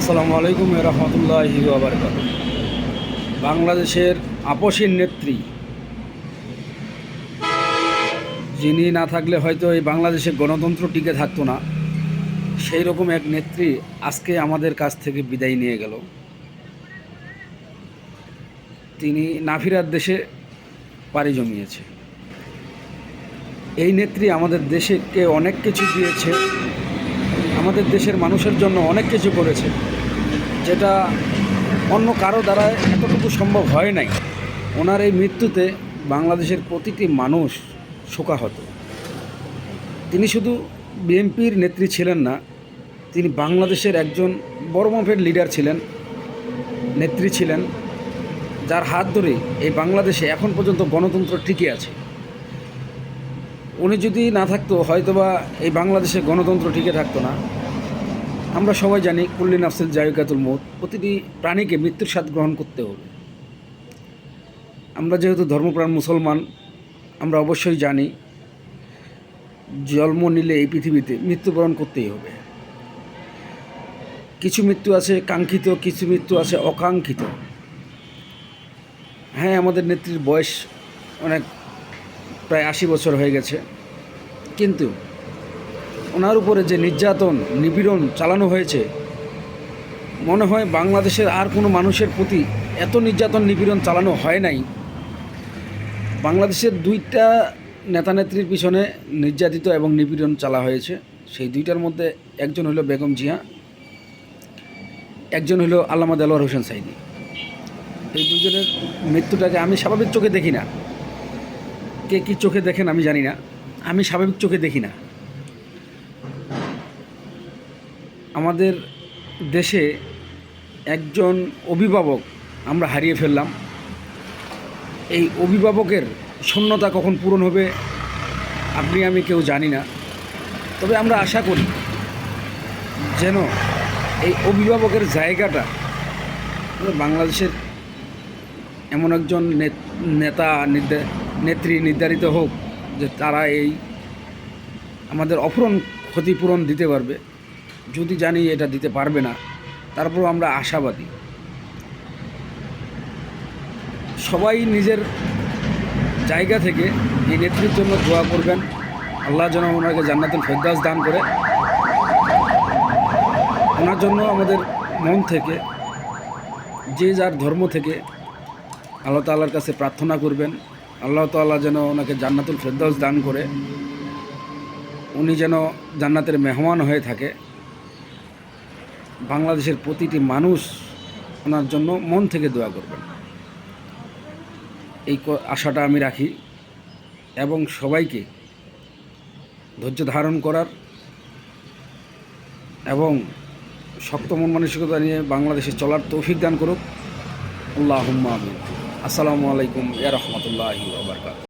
আসসালামু আলাইকুম রহমতুল্লাহি ওয়া বারাকাতুহু। বাংলাদেশের আপসীর নেত্রী, যিনি না থাকলে হয়তো এই বাংলাদেশে গণতন্ত্র টিকে থাকতো না, সেই রকম এক নেত্রী আজকে আমাদের কাছ থেকে বিদায় নিয়ে গেল। তিনি না ফেরার দেশে পাড়ি জমিয়েছে। এই নেত্রী আমাদের দেশকে অনেক কিছু দিয়েছে, আমাদের দেশের মানুষের জন্য অনেক কিছু করেছে, যেটা অন্য কারো দ্বারা এতটুকু সম্ভব হয় নাই। ওনার এই মৃত্যুতে বাংলাদেশের প্রতিটি মানুষ শোকাহত। তিনি শুধু বিএনপির নেত্রী ছিলেন না, তিনি বাংলাদেশের একজন বড় মাপের লিডার ছিলেন, নেত্রী ছিলেন, যার হাত ধরে এই বাংলাদেশে এখন পর্যন্ত গণতন্ত্র টিকে আছে। উনি যদি না থাকতো হয়তোবা এই বাংলাদেশে গণতন্ত্র টিকে থাকতো না। আমরা সবাই জানি কুল্লি নাফসিল জায়গাতুল মউত, প্রতিটি প্রাণীকে মৃত্যুর স্বাদ গ্রহণ করতে হবে। আমরা যেহেতু ধর্মপ্রাণ মুসলমান, আমরা অবশ্যই জানি জন্ম নিলে এই পৃথিবীতে মৃত্যুবরণ করতেই হবে। কিছু মৃত্যু আছে কাঙ্ক্ষিত, কিছু মৃত্যু আছে অকাঙ্ক্ষিত। হ্যাঁ, আমাদের নেত্রীর বয়স অনেক, প্রায় 80 বছর হয়ে গেছে, কিন্তু ওনার উপরে যে নির্যাতন নিপীড়ন চালানো হয়েছে, মনে হয় বাংলাদেশের আর কোনো মানুষের প্রতি এত নির্যাতন নিপীড়ন চালানো হয় নাই। বাংলাদেশের দুইটা নেতানেত্রীর পিছনে নির্যাতিত এবং নিপীড়ন চালা হয়েছে। সেই দুইটার মধ্যে একজন হলো বেগম জিয়া, একজন হলো আল্লামা দেলোয়ার হোসেন সাইদি। এই দুজনের মৃত্যুটাকে আমি স্বাভাবিক চোখে দেখি না। কে কী চোখে দেখেন আমি জানি না, আমি স্বাভাবিক চোখে দেখি না। আমাদের দেশে একজন অভিভাবক আমরা হারিয়ে ফেললাম। এই অভিভাবকের শূন্যতা কখন পূরণ হবে আপনি আমি কেউ জানি না, তবে আমরা আশা করি যেন এই অভিভাবকের জায়গাটা বাংলাদেশের এমন একজন নেত্রী নির্ধারিত হোক যে তারা এই আমাদের অপূরণ ক্ষতিপূরণ দিতে পারবে। যদি জানি এটা দিতে পারবে না, তারপরও আমরা আশাবাদী। সবাই নিজের জায়গা থেকে এই নেত্রীর জন্য দোয়া করবেন। আল্লাহ যেন ওনাকে জান্নাতুল ফেরদাউস দান করে। ওনার জন্য আমাদের মন থেকে, যে যার ধর্ম থেকে আল্লাহ তাআলার কাছে প্রার্থনা করবেন। আল্লাহ তাআলা যেন ওনাকে জান্নাতুল ফেরদাউস দান করে, উনি যেন জান্নাতের মেহমান হয়ে থাকে। বাংলাদেশের প্রতিটি মানুষ ওনার জন্য মন থেকে দোয়া করবেন, এই আশাটা আমি রাখি। এবং সবাইকে ধৈর্য ধারণ করার এবং শক্ত মন মানসিকতা নিয়ে বাংলাদেশে চলার তৌফিক দান করুক। আল্লাহুম্মা আমিন। আসসালামু আলাইকুম ওয়া রাহমাতুল্লাহি ওয়া বারাকাতুহু।